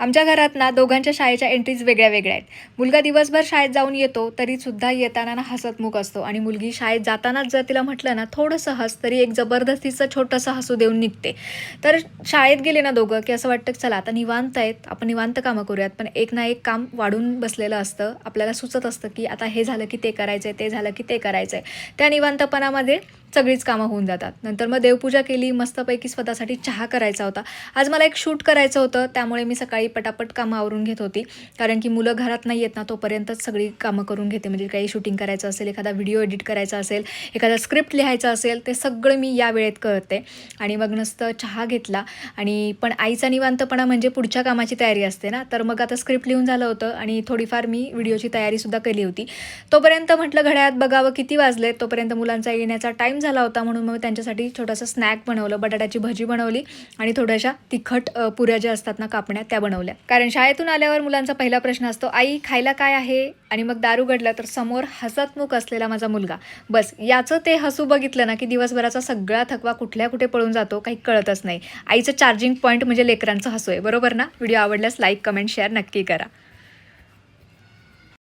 आमच्या घरात ना दोघांच्या शाळेच्या एंट्रीज वेगळ्या वेगळ्या आहेत. मुलगा दिवसभर शाळेत जाऊन येतो तरीसुद्धा येताना ना हसतमुख असतो आणि मुलगी शाळेत जातानाच जर तिला म्हटलं ना थोडंसं हस तरी एक जबरदस्तीचं छोटंसं हसू देऊन निघते. तर शाळेत गेले ना दोघं की असं वाटतं चला आता निवांत आहेत, आपण निवांत कामं करूयात. पण एक ना एक काम वाढून बसलेलं असतं. आपल्याला सुचत असतं की आता हे झालं की ते करायचं आहे, ते झालं की ते करायचं आहे. त्या निवांतपणामध्ये सगळीच कामं होऊन जातात. नंतर मग देवपूजा केली, मस्तपैकी स्वतःसाठी चहा करायचा होता. आज मला एक शूट करायचं होतं, त्यामुळे मी सकाळी पटापट कामं आवरून घेत होती. कारण की मुलं घरात नाही येत ना तोपर्यंतच सगळी कामं करून घेते. म्हणजे काही शूटिंग करायचं असेल, एखादा व्हिडिओ एडिट करायचा असेल, एखादा स्क्रिप्ट लिहायचा असेल, ते सगळं मी या वेळेत करते. आणि मग नुसतं चहा घेतला आणि पण आईचा निवांतपणा म्हणजे पुढच्या कामाची तयारी असते ना. तर मग आता स्क्रिप्ट लिहून झालं होतं आणि थोडीफार मी व्हिडिओची तयारीसुद्धा केली होती. तोपर्यंत म्हटलं घड्याळात बघावं किती वाजले. तोपर्यंत मुलांचा येण्याचा टाईम झाला होता, म्हणून मग त्यांच्यासाठी छोटंसं स्नॅक बनवलं. बटाट्याची भजी बनवली आणि थोड्याशा तिखट पुऱ्या ज्या असतात ना कापण्या त्या बनवल्या. कारण शाळेतून आल्यावर मुलांचा पहिला प्रश्न असतो, आई खायला काय आहे? आणि मग दारू घडलं तर समोर हसतमुख असलेला माझा मुलगा. बस याचं ते हसू बघितलं ना की दिवसभराचा सगळा थकवा कुठल्या कुठे पळून जातो, काही कळतच नाही. आईचं चार्जिंग पॉईंट म्हणजे लेकरांचं हसू आहे, बरोबर ना? व्हिडिओ आवडल्यास लाईक, कमेंट, शेअर नक्की करा.